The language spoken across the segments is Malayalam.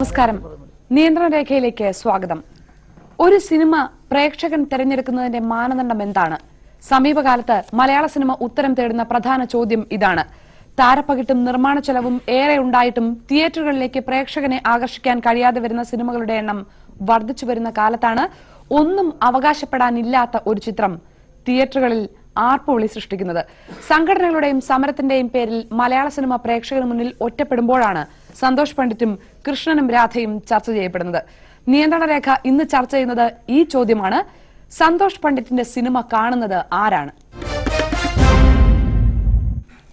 നമസ്കാരം. നിയന്ത്രണ രേഖയിലേക്ക് സ്വാഗതം. ഒരു സിനിമ പ്രേക്ഷകൻ തിരഞ്ഞെടുക്കുന്നതിന്റെ മാനദണ്ഡം എന്താണ്? സമീപകാലത്ത് മലയാള സിനിമ ഉത്തരം തേടുന്ന പ്രധാന ചോദ്യം ഇതാണ്. താരപ്പകിട്ടും നിർമ്മാണ ചെലവും ഏറെ ഉണ്ടായിട്ടും തിയേറ്ററുകളിലേക്ക് പ്രേക്ഷകനെ ആകർഷിക്കാൻ കഴിയാതെ വരുന്ന സിനിമകളുടെ എണ്ണം വർദ്ധിച്ചു വരുന്ന കാലത്താണ് ഒന്നും അവകാശപ്പെടാനില്ലാത്ത ഒരു ചിത്രം തിയേറ്ററുകളിൽ ആർപ്പുവിളി സൃഷ്ടിക്കുന്നത്. സംഘടനകളുടെയും സമരത്തിന്റെയും പേരിൽ മലയാള സിനിമ പ്രേക്ഷകന് മുന്നിൽ ഒറ്റപ്പെടുമ്പോഴാണ് സന്തോഷ് പണ്ഡിറ്റും കൃഷ്ണനും രാധയും ചർച്ച ചെയ്യപ്പെടുന്നത്. നിയന്ത്രണ രേഖ ഇന്ന് ചർച്ച ചെയ്യുന്നത് ഈ ചോദ്യമാണ്: സന്തോഷ് പണ്ഡിറ്റിന്റെ സിനിമ കാണുന്നത് ആരാണ്?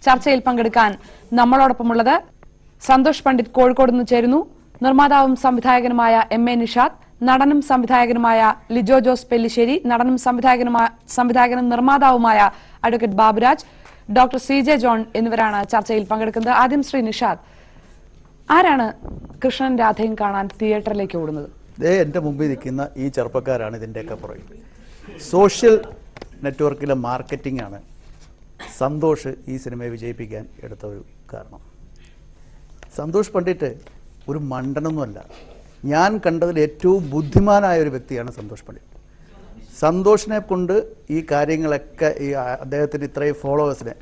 ചർച്ചയിൽ പങ്കെടുക്കാൻ നമ്മളോടൊപ്പമുള്ളത് സന്തോഷ് പണ്ഡിറ്റ് കോഴിക്കോട് നിന്ന് ചേരുന്നു. നിർമ്മാതാവും സംവിധായകനുമായ എം.എ. നിഷാദ്, നടനും സംവിധായകനുമായ ലിജോ ജോസ് പെല്ലിശ്ശേരി, നടനും സംവിധായകനും നിർമ്മാതാവുമായ അഡ്വക്കേറ്റ് ബാബുരാജ്, ഡോക്ടർ സി.ജെ. ജോൺ എന്നിവരാണ് ചർച്ചയിൽ പങ്കെടുക്കുന്നത്. ആദ്യം ശ്രീ നിഷാദ്, ആരാണ് കൃഷ്ണൻ രാധയും കാണാൻ തിയേറ്ററിലേക്ക് ഓടുന്നത്? എന്റെ മുമ്പിൽ നിൽക്കുന്ന ഈ ചെറുപ്പക്കാരാണ് ഇതിന്റെയൊക്കെ പുറകിൽ. സോഷ്യൽ നെറ്റ്വർക്കിലെ മാർക്കറ്റിംഗ് ആണ് സന്തോഷ് ഈ സിനിമയെ വിജയിപ്പിക്കാൻ എടുത്ത ഒരു കാരണം. സന്തോഷ് പണ്ഡിറ്റ് ഒരു മണ്ടനൊന്നുമല്ല. ഞാൻ കണ്ടതിൽ ഏറ്റവും ബുദ്ധിമാനായ ഒരു വ്യക്തിയാണ് സന്തോഷ് പണ്ഡിറ്റ്. സന്തോഷിനെ കൊണ്ട് ഈ കാര്യങ്ങളൊക്കെ ഈ അദ്ദേഹത്തിന് ഇത്രയും ഫോളോവേഴ്സിനെ,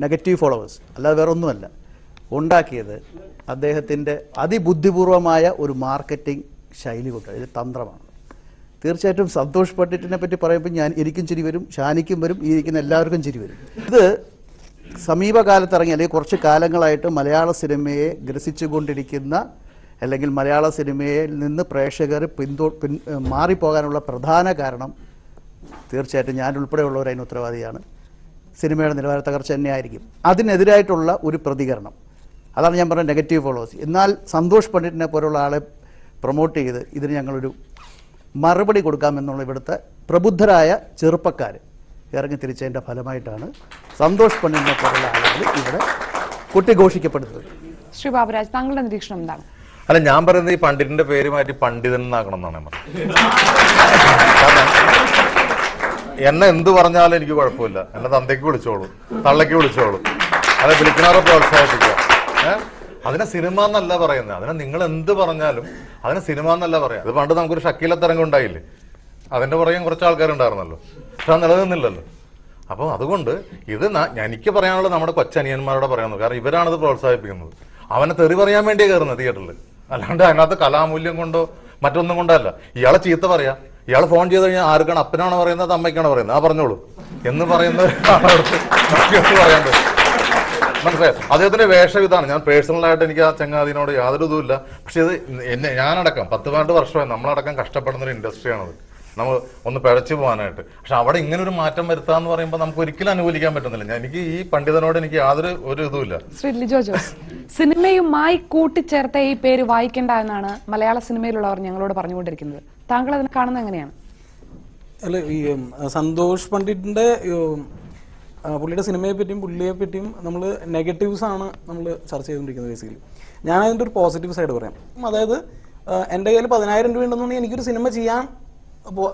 നെഗറ്റീവ് ഫോളോവേഴ്സ് അല്ലാതെ വേറെ ഒന്നുമല്ല, ഉണ്ടാക്കിയത് അദ്ദേഹത്തിൻ്റെ അതിബുദ്ധിപൂർവമായ ഒരു മാർക്കറ്റിംഗ് ശൈലി കൊണ്ട്, ഇത് തന്ത്രമാണ്. തീർച്ചയായിട്ടും സന്തോഷ് പണ്ഡിറ്റിനെ പറ്റി പറയുമ്പോൾ എനിക്കും ചിരി വരും, ഷാനിക്കും വരും, ഈ ഇരിക്കുന്ന എല്ലാവർക്കും ചിരി വരും. ഇത് സമീപകാലത്ത് ഇറങ്ങി അല്ലെങ്കിൽ കുറച്ച് കാലങ്ങളായിട്ട് മലയാള സിനിമയെ ഗ്രസിച്ചുകൊണ്ടിരിക്കുന്ന, അല്ലെങ്കിൽ മലയാള സിനിമയിൽ നിന്ന് പ്രേക്ഷകർ മാറിപ്പോകാനുള്ള പ്രധാന കാരണം തീർച്ചയായിട്ടും ഞാൻ ഉൾപ്പെടെയുള്ളവർ അതിന് ഉത്തരവാദിയാണ്. സിനിമയുടെ നിലവാര തകർച്ച തന്നെയായിരിക്കും. അതിനെതിരായിട്ടുള്ള ഒരു പ്രതികരണം, അതാണ് ഞാൻ പറഞ്ഞ നെഗറ്റീവ് ഫോളോവേഴ്സ്. എന്നാൽ സന്തോഷ് പണ്ഡിറ്റിനെ പോലുള്ള ആളെ പ്രൊമോട്ട് ചെയ്ത് ഇതിന് ഞങ്ങളൊരു മറുപടി കൊടുക്കാമെന്നുള്ള ഇവിടുത്തെ പ്രബുദ്ധരായ ചെറുപ്പക്കാർ ഇറങ്ങി തിരിച്ചതിൻ്റെ ഫലമായിട്ടാണ് സന്തോഷ് പണ്ഡിറ്റിനെ പോലുള്ള ആളുകൾ ഇവിടെ കൊട്ടിഘോഷിക്കപ്പെടുന്നത്. ശ്രീ ബാബുരാജ്, താങ്കളുടെ നിരീക്ഷണം എന്താണ്? അല്ല, ഞാൻ പറയുന്നത് ഈ പണ്ഡിറ്റിന്റെ പേര് മാറ്റി പണ്ഡിതൻ എന്നാക്കണം എന്നാണ് ഞാൻ പറയുന്നത്. എന്നെ എന്ത് പറഞ്ഞാലും എനിക്ക് കുഴപ്പമില്ല. എന്നെ തന്തയ്ക്ക് വിളിച്ചോളൂ, തള്ളയ്ക്ക് വിളിച്ചോളൂ, അതെ വിളിക്കണവരെ പ്രോത്സാഹിപ്പിക്കുക. അതിനെ സിനിമ എന്നല്ല പറയുന്നത്. അതിനെ നിങ്ങൾ എന്ത് പറഞ്ഞാലും അതിനെ സിനിമ എന്നല്ല പറയാം. അത് പണ്ട് നമുക്കൊരു ഷക്കീലത്തരംഗം ഉണ്ടായില്ലേ, അതിന്റെ പുറകെ കുറച്ച് ആൾക്കാരുണ്ടായിരുന്നല്ലോ, പക്ഷെ അത് നിലനിന്നില്ലല്ലോ. അപ്പോൾ അതുകൊണ്ട് ഇത് എനിക്ക് പറയാനുള്ളത് നമ്മുടെ കൊച്ചനിയന്മാരോട് പറയാനുള്ളത്. കാരണം ഇവരാണിത് പ്രോത്സാഹിപ്പിക്കുന്നത്. അവനെ തെറി പറയാൻ വേണ്ടിയേ കയറുന്നത് തിയേറ്ററിൽ, അല്ലാണ്ട് അതിനകത്ത് കലാമൂല്യം കൊണ്ടോ മറ്റൊന്നും കൊണ്ടല്ല. ഇയാളെ ചീത്ത പറയാം, ഇയാൾ ഫോൺ ചെയ്ത് കഴിഞ്ഞാൽ ആർക്കാണ്, അപ്പനാണോ പറയുന്നത് അമ്മയ്ക്കാണോ പറയുന്നത്, ആ പറഞ്ഞോളൂ എന്ന് പറയുന്നത് പറയാണ്ട് മനസ്സിലായോ? അദ്ദേഹത്തിന്റെ വേഷം ഇതാണ്. ഞാൻ പേഴ്സണലായിട്ട് എനിക്ക് ആ ചങ്ങാതിനോട് യാതൊരു ഇതുമില്ല. പക്ഷെ ഇത് ഞാനടക്കം 10-12 വർഷമായി നമ്മളടക്കം കഷ്ടപ്പെടുന്ന ഒരു ഇൻഡസ്ട്രിയാണത്, നമ്മൾ ഒന്ന് പിഴച്ചു പോകാനായിട്ട്. പക്ഷെ അവിടെ ഇങ്ങനെ ഒരു മാറ്റം വരുത്താന്ന് പറയുമ്പോൾ നമുക്ക് ഒരിക്കലും അനുകൂലിക്കാൻ പറ്റുന്നില്ല. എനിക്ക് ഈ പണ്ഡിതനോട് എനിക്ക് യാതൊരു ഒരു ഇതുമില്ല. ശ്രീ ലിജോ ജോസ്, സിനിമയുമായി കൂട്ടിച്ചേർത്ത ഈ പേര് വായിക്കേണ്ട എന്നാണ് മലയാള സിനിമയിലുള്ളവർ ഞങ്ങളോട് പറഞ്ഞുകൊണ്ടിരിക്കുന്നത്. താങ്കൾ അതിനെ കാണുന്നത് എങ്ങനെയാണ്? അല്ല, ഈ സന്തോഷ് പണ്ഡിറ്റിന്റെ പുള്ളിയുടെ സിനിമയെ പറ്റിയും പുള്ളിയെ പറ്റിയും നമ്മൾ നെഗറ്റീവ്സ് ആണ് നമ്മൾ ചർച്ച ചെയ്തുകൊണ്ടിരിക്കുന്നത്. ബേസിക്കലി ഞാൻ അതിൻ്റെ ഒരു പോസിറ്റീവ് സൈഡ് പറയാം. അതായത് എൻ്റെ കയ്യിൽ 10,000 രൂപ ഉണ്ടെന്നുണ്ടെങ്കിൽ എനിക്കൊരു സിനിമ ചെയ്യാൻ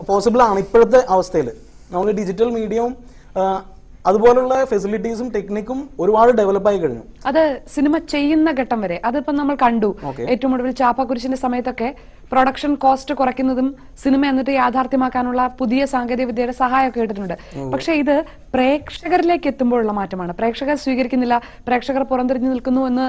പോസിബിൾ ആണ്. ഇപ്പോഴത്തെ അവസ്ഥയിൽ നമ്മൾ ഡിജിറ്റൽ മീഡിയവും അതുപോലുള്ള ഫെസിലിറ്റീസും ടെക്നിക്കും ഒരുപാട് ഡെവലപ്പായി കഴിഞ്ഞു. അത് സിനിമ ചെയ്യുന്ന ഘട്ടം വരെ അതിപ്പോ നമ്മൾ കണ്ടു. ഏറ്റവും ഒടുവിൽ ചാപ്പാക്കുരിശിന്റെ സമയത്തൊക്കെ പ്രൊഡക്ഷൻ കോസ്റ്റ് കുറയ്ക്കുന്നതും സിനിമ എന്നിട്ട് യാഥാർത്ഥ്യമാക്കാനുള്ള പുതിയ സാങ്കേതിക വിദ്യയുടെ സഹായമൊക്കെ കേട്ടിട്ടുണ്ട്. പക്ഷെ ഇത് പ്രേക്ഷകരിലേക്ക് എത്തുമ്പോഴുള്ള മാറ്റമാണ്. പ്രേക്ഷകർ സ്വീകരിക്കുന്നില്ല, പ്രേക്ഷകർ പുറംതിരിഞ്ഞു നിൽക്കുന്നു എന്ന്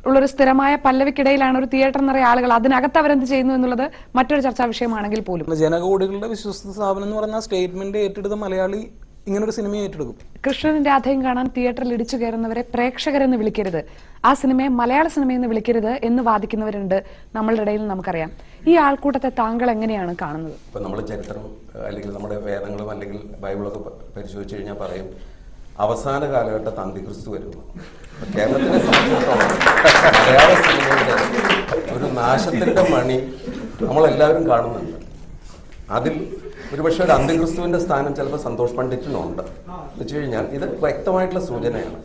ഉള്ളൊരു സ്ഥിരമായ പല്ലവിക്കിടയിലാണ് ഒരു തിയേറ്റർ നിറയെ ആളുകൾ. അതിനകത്ത് അവരെന്ത് ചെയ്യുന്നു എന്നുള്ളത് മറ്റൊരു ചർച്ചാ വിഷയമാണെങ്കിൽ പോലും. ജനകോടികളുടെ വിശ്വസ്ത സ്ഥാപനം എന്ന് പറഞ്ഞ സ്റ്റേറ്റ്മെന്റ് ഏറ്റെടുത്ത മലയാളി ഇങ്ങനൊരു സിനിമയെ ഏറ്റെടുക്കും. കൃഷ്ണനും രാധയും കാണാൻ തിയേറ്ററിൽ ഇടിച്ചു കയറുന്നവരെ പ്രേക്ഷകരെന്ന് വിളിക്കരുത്, ആ സിനിമയെ മലയാള സിനിമയെന്ന് വിളിക്കരുത് എന്ന് വാദിക്കുന്നവരുണ്ട് നമ്മളുടെ ഇടയിൽ. നമുക്കറിയാം. ഈ ആൾക്കൂട്ടത്തെ താങ്കൾ എങ്ങനെയാണ് കാണുന്നത്? ഇപ്പം നമ്മൾ ചരിത്രം അല്ലെങ്കിൽ നമ്മുടെ വേദങ്ങളും അല്ലെങ്കിൽ ബൈബിളൊക്കെ പരിശോധിച്ച് കഴിഞ്ഞാൽ പറയും അവസാന കാലഘട്ടത്ത് അന്തിക്രിസ്തു വരുന്നു. കേരളത്തിനെ സംബന്ധിച്ചിടത്തോളം മലയാള സിനിമയുടെ ഒരു നാശത്തിന്റെ മണി നമ്മളെല്ലാവരും കാണുന്നുണ്ട്. അതിൽ ഒരുപക്ഷെ ഒരു അന്തിക്രിസ്തുവിന്റെ സ്ഥാനം ചിലപ്പോൾ സന്തോഷ് പണ്ഡിറ്റിനുണ്ട് എന്ന് വെച്ച് കഴിഞ്ഞാൽ ഇത് വ്യക്തമായിട്ടുള്ള സൂചനയാണ്.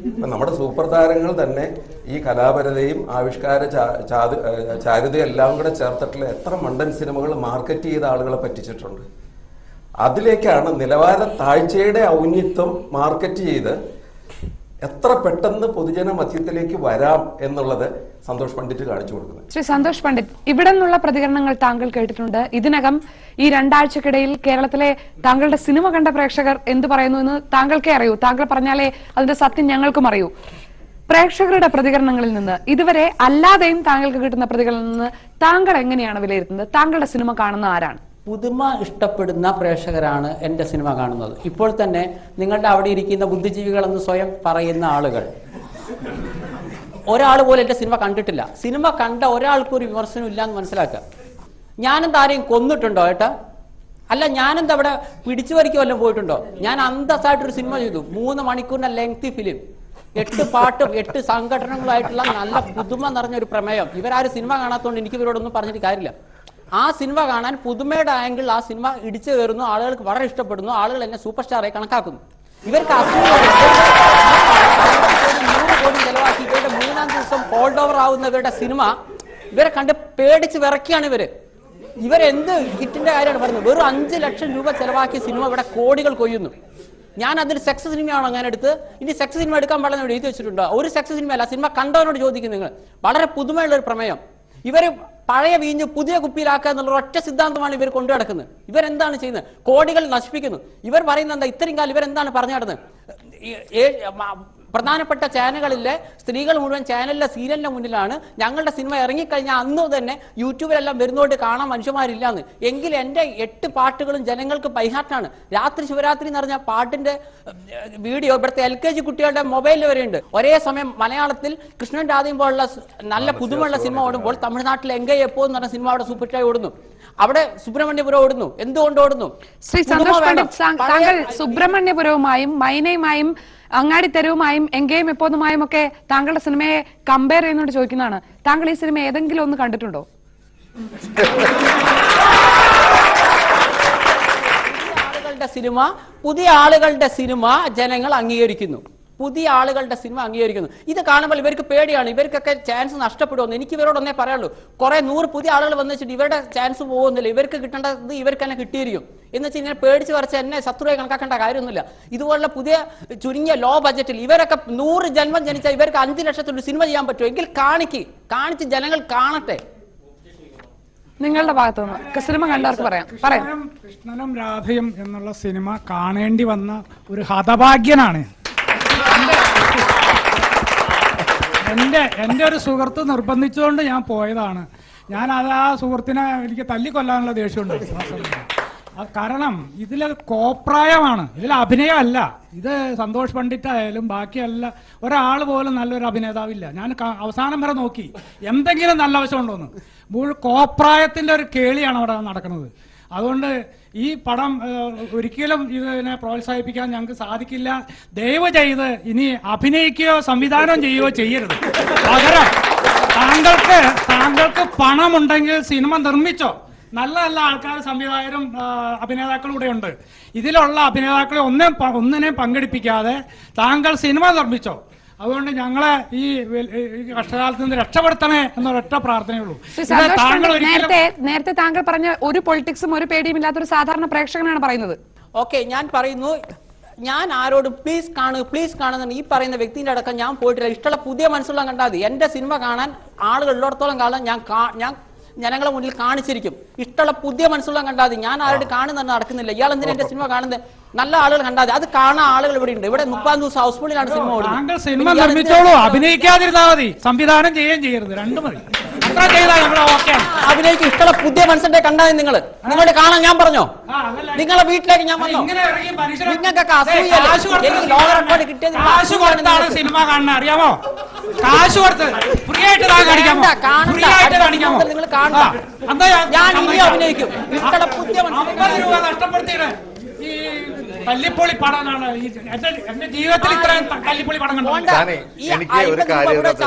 ഇപ്പം നമ്മുടെ സൂപ്പർ താരങ്ങൾ തന്നെ ഈ കലാപരതയും ആവിഷ്കാര ചാരുതയും എല്ലാം കൂടെ ചേർത്തിട്ടുള്ള എത്ര മണ്ടൻ സിനിമകൾ മാർക്കറ്റ് ചെയ്ത ആളുകളെ പറ്റിച്ചിട്ടുണ്ട്. അതിലേക്കാണ് നിലവാര താഴ്ചയുടെ ഔന്നിത്യം മാർക്കറ്റ് ചെയ്ത് എത്ര പെട്ടെന്ന് പൊതുജന മധ്യത്തിലേക്ക് വരാം എന്നുള്ളത് സന്തോഷ് പണ്ഡിറ്റ് കാണിച്ചു കൊടുക്കുന്നത്. ശ്രീ സന്തോഷ് പണ്ഡിറ്റ്, ഇവിടെ നിന്നുള്ള പ്രതികരണങ്ങൾ താങ്കൾ കേട്ടിട്ടുണ്ട്. ഇതിനകം ഈ 2 ആഴ്ചക്കിടയിൽ കേരളത്തിലെ താങ്കളുടെ സിനിമ കണ്ട പ്രേക്ഷകർ എന്ത് പറയുന്നു എന്ന് താങ്കൾക്കേ അറിയൂ. താങ്കൾ പറഞ്ഞാലേ അതിന്റെ സത്യം ഞങ്ങൾക്കും അറിയൂ. പ്രേക്ഷകരുടെ പ്രതികരണങ്ങളിൽ നിന്ന് ഇതുവരെ അല്ലാതെയും താങ്കൾക്ക് കിട്ടുന്ന പ്രതികരണങ്ങളിൽ നിന്ന് താങ്കൾ എങ്ങനെയാണ് വിലയിരുത്തുന്നത്? താങ്കളുടെ സിനിമ കാണുന്ന ആരാണ്? പുതുമ ഇഷ്ടപ്പെടുന്ന പ്രേക്ഷകരാണ് എൻ്റെ സിനിമ കാണുന്നത്. ഇപ്പോൾ തന്നെ നിങ്ങളുടെ അവിടെ ഇരിക്കുന്ന ബുദ്ധിജീവികളെന്ന് സ്വയം പറയുന്ന ആളുകൾ ഒരാൾ പോലും എൻ്റെ സിനിമ കണ്ടിട്ടില്ല. സിനിമ കണ്ട ഒരാൾക്കും ഒരു വിമർശനം ഇല്ല എന്ന് മനസ്സിലാക്കുക. ഞാനെന്താ ആരെയും കൊന്നിട്ടുണ്ടോ ഏട്ടാ? അല്ല, ഞാനെന്താ അവിടെ പിടിച്ചു വരിക്ക് വല്ലതും പോയിട്ടുണ്ടോ? ഞാൻ അന്തസ്സായിട്ടൊരു സിനിമ ചെയ്തു, 3 മണിക്കൂറിന്റെ ലെങ്തി ഫിലിം, 8 പാട്ടും 8 സംഘടനകളായിട്ടുള്ള നല്ല പുതുമ നിറഞ്ഞൊരു പ്രമേയം. ഇവരാരും സിനിമ കാണാത്തതുകൊണ്ട് എനിക്ക് ഇവരോടൊന്നും പറഞ്ഞിട്ട് കാര്യമില്ല. ആ സിനിമ കാണാൻ പുതുമയുടെ ആംഗിൾ ആ സിനിമ ഇടിച്ചു കയറുന്നു, ആളുകൾക്ക് വളരെ ഇഷ്ടപ്പെടുന്നു, ആളുകൾ എന്നെ സൂപ്പർ സ്റ്റാറായി കണക്കാക്കുന്നു. ഇവർക്ക് 100 കോടി ചെലവാക്കി ഇവരുടെ 3-ാം ദിവസം ഹോൾഡ് ഓവർ ആവുന്നവരുടെ സിനിമ ഇവരെ കണ്ട് പേടിച്ച് വിറക്കുകയാണ്. ഇവരെന്ത് ഹിറ്റിന്റെ കാര്യമാണ് പറയുന്നത്? വെറും 5 ലക്ഷം രൂപ ചെലവാക്കിയ സിനിമ ഇവിടെ കോടികൾ കൊയ്യുന്നു. ഞാൻ അതിൽ സെക്സ് സിനിമയാണോ അങ്ങനെ എടുത്ത്? ഇനി സെക്സ് സിനിമ എടുക്കാൻ പാടില്ല എഴുതി വെച്ചിട്ടുണ്ടോ? ഒരു സെക്സ് സിനിമയല്ല, സിനിമ കണ്ടവനോട് ചോദിക്കും നിങ്ങൾ. വളരെ പുതുമയുള്ള ഒരു പ്രമേയം. ഇവര് പഴയ വീഞ്ഞ് പുതിയ കുപ്പിയിലാക്കുക എന്നുള്ള ഒറ്റ സിദ്ധാന്തമാണ് ഇവർ കൊണ്ടു നടക്കുന്നത്. ഇവരെന്താണ് ചെയ്യുന്നത്? കോടികൾ നശിപ്പിക്കുന്നു. ഇവർ പറയുന്നത് എന്താ? ഇത്രയും കാലം ഇവരെന്താണ് പറഞ്ഞു നടന്നത്? പ്രധാനപ്പെട്ട ചാനലുകളിലെ സ്ത്രീകൾ മുഴുവൻ ചാനലിലെ സീരിയലിന്റെ മുന്നിലാണ്. ഞങ്ങളുടെ സിനിമ ഇറങ്ങിക്കഴിഞ്ഞാൽ അന്ന് തന്നെ യൂട്യൂബിലെല്ലാം വരുന്നോട്ട് കാണാൻ മനുഷ്യന്മാരില്ലാന്ന്. എങ്കിൽ എൻ്റെ 8 പാട്ടുകളും ജനങ്ങൾക്ക് ബൈഹാർട്ടാണ്. രാത്രി ശിവരാത്രി എന്ന് പറഞ്ഞ പാട്ടിന്റെ വീഡിയോ ഇവിടുത്തെ LKG കുട്ടികളുടെ മൊബൈലിൽ വരെയുണ്ട്. ഒരേ സമയം മലയാളത്തിൽ കൃഷ്ണൻ രാധയും പോലുള്ള നല്ല പുതുമുള്ള സിനിമ ഓടുമ്പോൾ തമിഴ്നാട്ടിൽ എങ്കയപ്പോ എന്ന് പറഞ്ഞ സിനിമ അവിടെ സൂപ്പർ ഹിറ്റായി ഓടുന്നു. അവിടെ സുബ്രഹ്മണ്യപുരം ഓടുന്നു. എന്തുകൊണ്ട് ഓടുന്നു? ശ്രീ സന്തോഷ് പണ്ഡിറ്റ്, താങ്കൾ സുബ്രഹ്മണ്യപുരവുമായും മൈനയുമായും അങ്ങാടിത്തെരുവുമായും എങ്കേയും എപ്പോന്നുമായും ഒക്കെ താങ്കളുടെ സിനിമയെ കമ്പയർ ചെയ്യുന്നോണ്ട് ചോദിക്കുന്നതാണ്. താങ്കൾ ഈ സിനിമ ഏതെങ്കിലും ഒന്ന് കണ്ടിട്ടുണ്ടോ? പുതിയ ആളുകളുടെ സിനിമ ജനങ്ങൾ അംഗീകരിക്കുന്നു. പുതിയ ആളുകളുടെ സിനിമ അംഗീകരിക്കുന്നു. ഇത് കാണുമ്പോൾ ഇവർക്ക് പേടിയാണ്. ഇവർക്കൊക്കെ ചാൻസ് നഷ്ടപ്പെടുമെന്ന് എനിക്ക് ഇവരോടൊന്നേ പറയുള്ളൂ. കുറെ 100 പുതിയ ആളുകൾ വന്നു വെച്ചിട്ട് ഇവരുടെ ചാൻസ് പോകുന്നില്ല. ഇവർക്ക് കിട്ടേണ്ടത് ഇവർക്ക് തന്നെ കിട്ടിയിരിക്കും എന്ന് വെച്ചാൽ ഇങ്ങനെ പേടിച്ച് വരച്ച് എന്നെ ശത്രുവായി കണക്കാക്കേണ്ട കാര്യമൊന്നുമില്ല. ഇതുപോലുള്ള പുതിയ ചുരുങ്ങിയ ലോ ബജറ്റിൽ ഇവരൊക്കെ 100 ജന്മം ജനിച്ചാൽ ഇവർക്ക് 5 ലക്ഷത്തിലൊരു സിനിമ ചെയ്യാൻ പറ്റുമോ? എങ്കിൽ കാണിച്ച് ജനങ്ങൾ കാണട്ടെ. നിങ്ങളുടെ ഭാഗത്തുനിന്ന് സിനിമ കണ്ടവർക്ക് പറയാം. കൃഷ്ണനും രാധയും എന്നുള്ള സിനിമ കാണേണ്ടി വന്ന ഒരു ഹതഭാഗ്യനാണ്. എൻ്റെ ഒരു സുഹൃത്ത് നിർബന്ധിച്ചുകൊണ്ട് ഞാൻ പോയതാണ്. ഞാൻ അത് ആ സുഹൃത്തിനെ എനിക്ക് തല്ലിക്കൊല്ലാനുള്ള ദേഷ്യമുണ്ട്. കാരണം ഇതിൽ കോപ്രായമാണ്, ഇതിൽ അഭിനയമല്ല. ഇത് സന്തോഷ് പണ്ഡിറ്റ് ആയാലും ബാക്കിയല്ല ഒരാൾ പോലും നല്ലൊരു അഭിനേതാവില്ല. ഞാൻ അവസാനം വരെ നോക്കി എന്തെങ്കിലും നല്ല വശമുണ്ടോന്ന്. കോപ്രായത്തിന്റെ ഒരു കേളിയാണ് അവിടെ നടക്കുന്നത്. അതുകൊണ്ട് ഈ പടം ഒരിക്കലും ഇതിനെ പ്രോത്സാഹിപ്പിക്കാൻ ഞങ്ങൾക്ക് സാധിക്കില്ല. ദയവ് ചെയ്ത് ഇനി അഭിനയിക്കുകയോ സംവിധാനം ചെയ്യുകയോ ചെയ്യരുത്. പകരം താങ്കൾക്ക് പണമുണ്ടെങ്കിൽ സിനിമ നിർമ്മിച്ചോ. നല്ല നല്ല ആൾക്കാർ, സംവിധായകരും അഭിനേതാക്കളും ഇവിടെ ഉണ്ട്. ഇതിലുള്ള അഭിനേതാക്കളെ ഒന്നിനെയും പങ്കെടുപ്പിക്കാതെ താങ്കൾ സിനിമ നിർമ്മിച്ചോ. അതുകൊണ്ട് ഞങ്ങളെ ഈ കഷ്ടകാലത്ത് നിന്ന് രക്ഷപ്പെടുത്തണേ എന്നൊരൊറ്റ പ്രാർത്ഥനയുള്ളൂ. നേരത്തെ താങ്കൾ പറഞ്ഞ ഒരു പൊളിറ്റിക്സും ഒരു പേടിയും ഇല്ലാത്തൊരു സാധാരണ പ്രേക്ഷകനാണ് പറയുന്നത്. ഓക്കെ, ഞാൻ പറയുന്നു, ഞാൻ ആരോടും പ്ലീസ് കാണുന്ന ഈ പറയുന്ന വ്യക്തിന്റെ അടക്കം ഞാൻ പോയിട്ടില്ല. ഇഷ്ടമുള്ള പുതിയ മനസ്സുള്ള കണ്ടാൽ മതി. എന്റെ സിനിമ കാണാൻ ആളുകൾ ഉള്ളിടത്തോളം കാലം ഞാൻ ജനങ്ങളെ മുന്നിൽ കാണിച്ചിരിക്കും. ഇഷ്ടമുള്ള പുതിയ മനസ്സുള്ള കണ്ടാൽ മതി. ഞാൻ ആരോട് കാണുന്ന നടക്കുന്നില്ല. ഇയാൾ എന്തിനാ എന്റെ സിനിമ കാണുന്നത്? നല്ല ആളുകൾ കണ്ടാൽ മതി. അത് കാണാൻ ആളുകൾ ഇവിടെ ഉണ്ട്. ഇവിടെ 30 ദിവസം ഹൗസ്ഫുള്ളിലാണ് സിനിമ ഓടുന്നത്. സിനിമ നിർമ്മിച്ചോളൂ, അഭിനയിക്കാതിരുന്നാൽ മതി. സംവിധാനം ചെയ്യുകയും ചെയ്യരുത്, രണ്ടും മതി. അഭിനയിക്കും. ഇഷ്ടമുള്ള പുതിയ മനസ്സിന്റെ കണ്ടാൽ നിങ്ങളുടെ കാണാൻ ഞാൻ പറഞ്ഞോ? നിങ്ങളെ വീട്ടിലേക്ക് ഞാൻ വന്നോ? നിങ്ങൾക്കൊക്കെ സിനിമ കാണണം അറിയാമോ? കാശ് കൊടുത്ത് ഫ്രീ ആയിട്ട് നിങ്ങൾ കാണണ്ട. ഞാൻ ഇനി അഭിനയിക്കും. ഇഷ്ടമുള്ള പുതിയ 50 രൂപ നഷ്ടപ്പെടുത്തിയിട്ട് ഈ തല്ലിപ്പൊളി പടമാണ് എന്റെ ജീവിതത്തിൽ ഇത്രയും തല്ലിപ്പൊളി പടം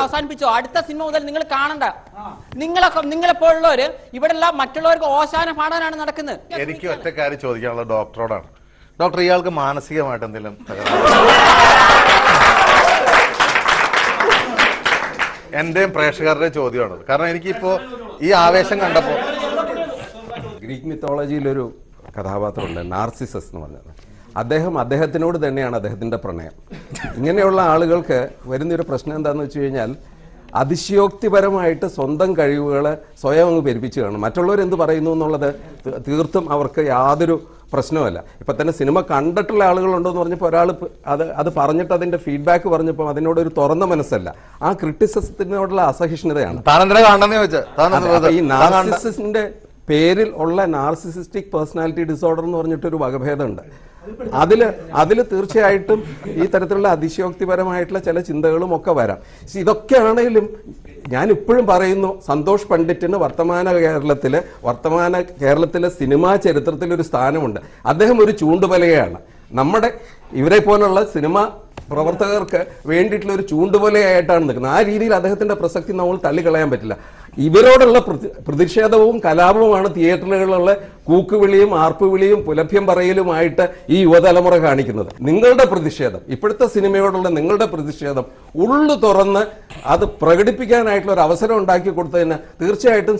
അവസാനിപ്പിച്ചോ. അടുത്ത സിനിമ മുതൽ നിങ്ങൾ കാണണ്ട. നിങ്ങളെപ്പോലുള്ളവര് ഇവിടെ എല്ലാം മറ്റുള്ളവർക്ക് ഓശാന പാടാനാണ് നടക്കുന്നത്. എനിക്ക് ഒറ്റ കാര്യം ചോദിക്കാനുള്ള ഡോക്ടറോടാണ്. ഡോക്ടർ, ഇയാൾക്ക് മാനസികമായിട്ട് എന്തെങ്കിലും എന്റെയും പ്രേക്ഷകരുടെ ചോദ്യമാണത്. കാരണം എനിക്കിപ്പോ ഈ ആവേശം കണ്ടപ്പോ ഗ്രീക്ക് മിത്തോളജിയിലൊരു കഥാപാത്രമുണ്ട്, നാർസിസസ് എന്ന് പറഞ്ഞത്. അദ്ദേഹത്തിനോട് തന്നെയാണ് അദ്ദേഹത്തിന്റെ പ്രണയം. ഇങ്ങനെയുള്ള ആളുകൾക്ക് വരുന്നൊരു പ്രശ്നം എന്താണെന്ന് വെച്ച് കഴിഞ്ഞാൽ അതിശയോക്തിപരമായിട്ട് സ്വന്തം കഴിവുകളെ സ്വയം അങ്ങ് പെരുപ്പിച്ച് കാണും. മറ്റുള്ളവർ എന്ത് പറയുന്നു എന്നുള്ളത് തീർത്തും അവർക്ക് യാതൊരു പ്രശ്നമല്ല. ഇപ്പം തന്നെ സിനിമ കണ്ടിട്ടുള്ള ആളുകളുണ്ടോ എന്ന് പറഞ്ഞപ്പോൾ ഒരാൾ അത് പറഞ്ഞിട്ട് അതിന്റെ ഫീഡ്ബാക്ക് പറഞ്ഞപ്പോൾ അതിനോടൊരു തുറന്ന മനസ്സല്ല, ആ ക്രിറ്റിസിസത്തിനോടുള്ള അസഹിഷ്ണുതയാണ്. ഈ നാർസിസിന്റെ പേരിൽ ഉള്ള നാർസിസിസ്റ്റിക് പേഴ്സണാലിറ്റി ഡിസോർഡർ എന്ന് പറഞ്ഞിട്ടൊരു വകഭേദമുണ്ട്. അതില് തീർച്ചയായിട്ടും ഈ തരത്തിലുള്ള അതിശയോക്തിപരമായിട്ടുള്ള ചില ചിന്തകളും ഒക്കെ വരാം. ഇതൊക്കെ ആണെങ്കിലും ഞാൻ ഇപ്പോഴും പറയുന്നു, സന്തോഷ് പണ്ഡിറ്റിന് വർത്തമാന കേരളത്തിലെ സിനിമാ ചരിത്രത്തിൽ ഒരു സ്ഥാനമുണ്ട്. അദ്ദേഹം ഒരു ചൂണ്ടുപലകയാണ്. നമ്മുടെ ഇവരെ പോലുള്ള സിനിമ പ്രവർത്തകർക്ക് വേണ്ടിയിട്ടുള്ള ഒരു ചൂണ്ടുപലയായിട്ടാണ് നിൽക്കുന്നത്. ആ രീതിയിൽ അദ്ദേഹത്തിന്റെ പ്രസക്തി നമ്മൾ തള്ളിക്കളയാൻ പറ്റില്ല. ഇവരോടുള്ള പ്രതിഷേധവും കലാപവുമാണ് തിയേറ്ററുകളിലുള്ള കൂക്കുവിളിയും ആർപ്പുവിളിയും പുലഭ്യം പറയലുമായിട്ട് ഈ യുവതലമുറ കാണിക്കുന്നത്. നിങ്ങളുടെ പ്രതിഷേധം, ഇപ്പോഴത്തെ സിനിമയോടുള്ള നിങ്ങളുടെ പ്രതിഷേധം ഉള്ളു തുറന്ന് അത് പ്രകടിപ്പിക്കാനായിട്ടുള്ള ഒരു അവസരം ഉണ്ടാക്കി കൊടുത്തതിന് തീർച്ചയായിട്ടും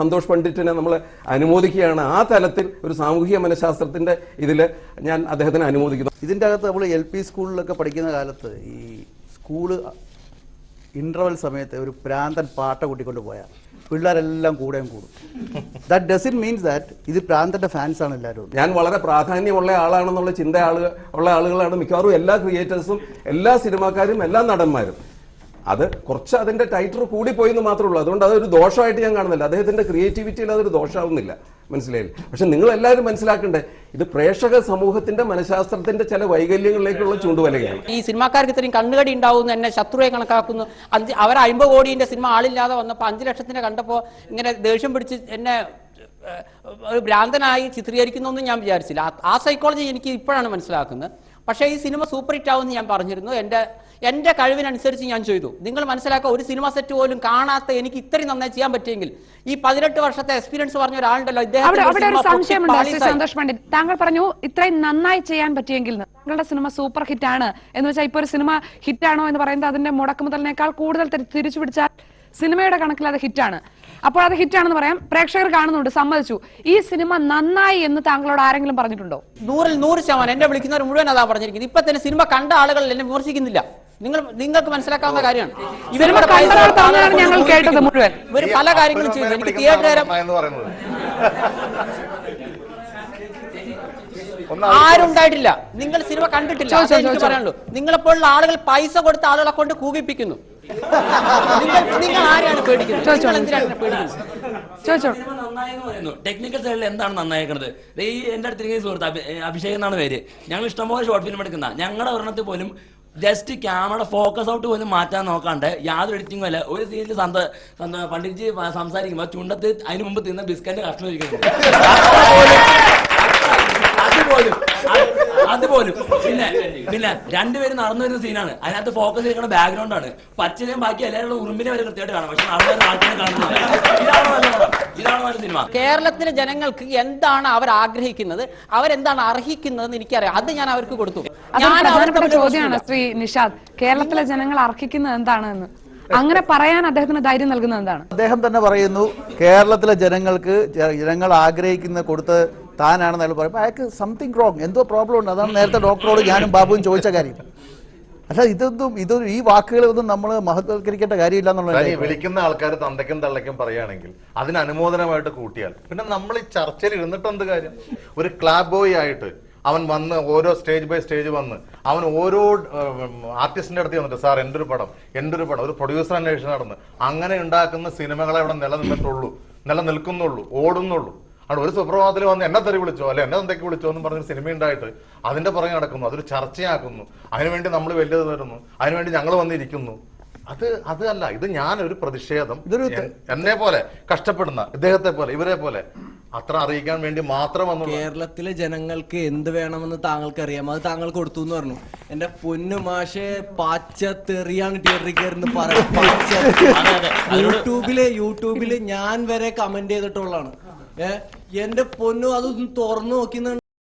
സന്തോഷ് പണ്ഡിറ്റിനെ നമ്മൾ അനുമോദിക്കുകയാണ്. ആ തലത്തിൽ ഒരു സാമൂഹിക മനഃശാസ്ത്രത്തിന്റെ ഇതിൽ ഞാൻ അദ്ദേഹത്തിനെ അനുമോദിക്കുന്നു. ഇതിൻ്റെ അകത്ത് നമ്മൾ LP സ്കൂളിലൊക്കെ പഠിക്കുന്ന കാലത്ത് ഈ സ്കൂള് ഇന്റർവെൽ സമയത്ത് ഒരു പ്രാന്തൻ പാട്ട കൂട്ടിക്കൊണ്ട് പോയാൽ പിള്ളേരെല്ലാം കൂടും. ദാറ്റ് ഡസന്റ് മീൻസ് ദാറ്റ് ഇത് പ്രാന്തന്റെ ഫാൻസ് ആണ് എല്ലാവരും. ഞാൻ വളരെ പ്രാധാന്യമുള്ള ആളാണെന്നുള്ള ചിന്ത ഉള്ള ആളുകളാണ് മിക്കവാറും എല്ലാ ക്രിയേറ്റേഴ്സും, എല്ലാ സിനിമാക്കാരും, എല്ലാ നടന്മാരും. അത് കുറച്ച് അതിന്റെ ടൈറ്റർ കൂടിപ്പോയി എന്ന് മാത്രമേ ഉള്ളൂ. അതുകൊണ്ട് അതൊരു ദോഷമായിട്ട് ഞാൻ കാണുന്നില്ല. അദ്ദേഹത്തിന്റെ ക്രിയേറ്റിവിറ്റിയിൽ അതൊരു ദോഷമാവുന്നില്ല, മനസ്സിലായില്ല. പക്ഷെ നിങ്ങൾ എല്ലാവരും മനസ്സിലാക്കണ്ടേ, ഇത് പ്രേക്ഷക സമൂഹത്തിന്റെ മനഃശാസ്ത്രത്തിന്റെ ചില വൈകല്യങ്ങളിലേക്കുള്ള ചൂണ്ടുവലയാണ്. ഈ സിനിമാക്കാർക്ക് ഇത്രയും കണ്ണുകടി ഉണ്ടാവുന്നു, എന്നെ ശത്രുവെ കണക്കാക്കുന്നു. അവർ 50 കോടിന്റെ സിനിമ ആളില്ലാതെ വന്നപ്പോൾ 5 ലക്ഷത്തിന് കണ്ടപ്പോൾ ഇങ്ങനെ ദേഷ്യം പിടിച്ച് എന്നെ ഒരു ഭ്രാന്തനായി ചിത്രീകരിക്കുന്നൊന്നും ഞാൻ വിചാരിച്ചില്ല. ആ സൈക്കോളജി എനിക്ക് ഇപ്പോഴാണ് മനസ്സിലാക്കുന്നത്. പക്ഷേ ഈ സിനിമ സൂപ്പർ ഹിറ്റ് ആവുമെന്ന് ഞാൻ പറഞ്ഞിരുന്നു. എന്റെ കഴിവിനനുസരിച്ച് ഞാൻ ചെയ്തു. നിങ്ങൾ മനസ്സിലാക്കുക, ഒരു സിനിമ സെറ്റ് പോലും കാണാത്ത എനിക്ക് ഇത്രയും നന്നായി ചെയ്യാൻ പറ്റിയെങ്കിൽ ഈ 18 വർഷത്തെ എക്സ്പീരിയൻസ് പറഞ്ഞ ഒരാളുണ്ടല്ലോ, അവിടെ ഒരു സംശയമുണ്ട് ശ്രീ സന്തോഷ് പണ്ഡിറ്റ്. താങ്കൾ പറഞ്ഞു ഇത്രയും നന്നായി ചെയ്യാൻ പറ്റിയെങ്കിൽ താങ്കളുടെ സിനിമ സൂപ്പർ ഹിറ്റ് ആണ് എന്ന് വെച്ചാൽ ഇപ്പൊ ഒരു സിനിമ ഹിറ്റാണോ എന്ന് പറയുന്നത് അതിന്റെ മുടക്കുമുതലിനേക്കാൾ കൂടുതൽ തിരിച്ചു പിടിച്ചാൽ സിനിമയുടെ കണക്കിൽ അത് ഹിറ്റാണ്. അപ്പോൾ അത് ഹിറ്റാണെന്ന് പറയാം, പ്രേക്ഷകർ കാണുന്നുണ്ട്, സമ്മതിച്ചു. ഈ സിനിമ നന്നായി എന്ന് താങ്കളോട് ആരെങ്കിലും പറഞ്ഞിട്ടുണ്ടോ? 100% എന്നെ വിളിക്കുന്നവർ മുഴുവൻ അതാ പറഞ്ഞിരിക്കുന്നത്. ഇപ്പൊ തന്നെ സിനിമ കണ്ട ആളുകൾ എന്നെ വിമർശിക്കുന്നില്ല. നിങ്ങൾക്ക് മനസ്സിലാക്കാവുന്ന കാര്യമാണ്. ഞങ്ങൾ കേട്ടത് മുഴുവൻ ഇവർ പല കാര്യങ്ങളും ചെയ്തു. എനിക്ക് തിയേറ്റർ ആരുണ്ടായിട്ടില്ല. നിങ്ങൾ സിനിമ കണ്ടിട്ടില്ല, എനിക്ക് പറയാനുള്ളൂ. നിങ്ങളെപ്പോലുള്ള ആളുകൾ പൈസ കൊടുത്ത ആളുകളെ കൊണ്ട് കൂകിപ്പിക്കുന്നു. നിങ്ങൾ ആരെയാണ് പേടിക്കുന്നത്? എന്തിനാണ് പേടിക്കുന്നത്? ടെക്നിക്കൽ സൈഡിൽ എന്താണ് നന്നായിരിക്കുന്നത്? ഈ എന്റെ അടുത്തിരിക്കുന്ന സുഹൃത്ത് അഭിഷേക് എന്നാണ് പേര്. ഞങ്ങൾ ഇഷ്ടംപോലെ ഷോർട്ട് ഫിലിം എടുക്കുന്ന ഞങ്ങളുടെ ഒരെണ്ണത്തിൽ പോലും ജസ്റ്റ് ക്യാമറ ഫോക്കസ് ഔട്ട് പോലും മാറ്റാൻ നോക്കാണ്ട് യാതൊരു എഡിറ്റിംഗും അല്ല. ഒരു സീനിൽ പണ്ഡിറ്റ്ജി സംസാരിക്കുമ്പോൾ ചുണ്ടത്ത് അതിന് മുമ്പ് തിന്ന ബിസ്ക്കറ്റ് കഷ്ണം ഇരിക്കുന്നുണ്ട്. അതുപോലും പിന്നെ രണ്ടുപേരും നടന്നു വരുന്ന സീനാണ്. അതിനകത്ത് ഫോക്കസ് ചെയ്യുന്ന ബാക്ക്ഗ്രൗണ്ട് ആണ്. പച്ചനെയും ബാക്കി എല്ലാവരും ഉറുമ്പിനെ വരെ കൃത്യമായിട്ട് കാണാം. പക്ഷെ നടന്നു ആൾക്കാരെ കാണുന്നില്ല. ഇതാണ് നല്ല സിനിമ. കേരളത്തിലെ ജനങ്ങൾക്ക് എന്താണ് അവർ ആഗ്രഹിക്കുന്നത്, അവരെന്താണ് അർഹിക്കുന്നതെന്ന് എനിക്കറിയാം. അത് ഞാൻ അവർക്ക് കൊടുത്തു. ചോദ്യമാണ് ശ്രീ നിഷാദ്, കേരളത്തിലെ ജനങ്ങൾ അർഹിക്കുന്നത് എന്താണെന്ന് അങ്ങനെ പറയാൻ അദ്ദേഹത്തിന് ധൈര്യം നൽകുന്നത് എന്താണ്? അദ്ദേഹം തന്നെ പറയുന്നു കേരളത്തിലെ ജനങ്ങൾ ആഗ്രഹിക്കുന്ന കൊടുത്ത് താനാണെന്ന് അയാൾ പറയുമ്പോൾ അയാൾക്ക് സംതിങ് റോങ്, എന്തോ പ്രോബ്ലം ഉണ്ട്. അതാണ് നേരത്തെ ഡോക്ടറോട് ഞാനും ബാബുവും ചോദിച്ച കാര്യം. അല്ല ഈ വാക്കുകളൊന്നും നമ്മൾ മഹത്വവൽക്കരിക്കേണ്ട കാര്യമില്ല എന്നുള്ളത്. വിളിക്കുന്ന ആൾക്കാർ തന്തയ്ക്കും തള്ളയ്ക്കും പറയുകയാണെങ്കിൽ അതിന് അനുമോദനമായിട്ട് കൂട്ടിയാൽ പിന്നെ നമ്മൾ ഈ ചർച്ചയിൽ ഇരുന്നിട്ട് എന്ത് കാര്യം? ഒരു ക്ലാബ് ബോയ് ആയിട്ട് അവൻ വന്ന് ഓരോ സ്റ്റേജ് ബൈ സ്റ്റേജ് വന്ന് അവൻ ഓരോ ആർട്ടിസ്റ്റിന്റെ അടുത്ത് വന്നിട്ട് സാർ എൻ്റെ ഒരു പടം ഒരു പ്രൊഡ്യൂസർ അന്വേഷണം നടന്ന് അങ്ങനെ ഉണ്ടാക്കുന്ന സിനിമകളെ അവിടെ നിലനിൽക്കുന്നുള്ളൂ, ഓടുന്നുള്ളൂ. അവിടെ ഒരു സുപ്രഭാതത്തിൽ വന്ന് എന്നെ തെറി വിളിച്ചോ അല്ലെ എന്നെ എന്തൊക്കെ വിളിച്ചോ എന്നും പറഞ്ഞൊരു സിനിമ ഉണ്ടായിട്ട് അതിന്റെ പുറകെ നടക്കുന്നു, അതൊരു ചർച്ചയാക്കുന്നു, അതിനുവേണ്ടി നമ്മൾ വലിയത് തരുന്നു, അതിനുവേണ്ടി ഞങ്ങൾ വന്നിരിക്കുന്നു. അതല്ല, ഇത് ഞാനൊരു പ്രതിഷേധം, എന്നെ പോലെ കഷ്ടപ്പെടുന്ന ഇദ്ദേഹത്തെ പോലെ ഇവരെ പോലെ അത്ര അറിയിക്കാൻ വേണ്ടി മാത്രം വന്നു. കേരളത്തിലെ ജനങ്ങൾക്ക് എന്ത് വേണമെന്ന് താങ്കൾക്ക് അറിയാം, അത് താങ്കൾ കൊടുത്തു എന്ന് പറഞ്ഞു. എന്റെ പൊന്നു മാഷെ പച്ച തെറിയാണ് തിയേറ്ററിൽ കയറുന്ന യൂട്യൂബില് ഞാൻ വരെ കമന്റ് ചെയ്തിട്ടുള്ളതാണ്. എന്റെ പൊന്നു അതൊന്നും തുറന്നു നോക്കി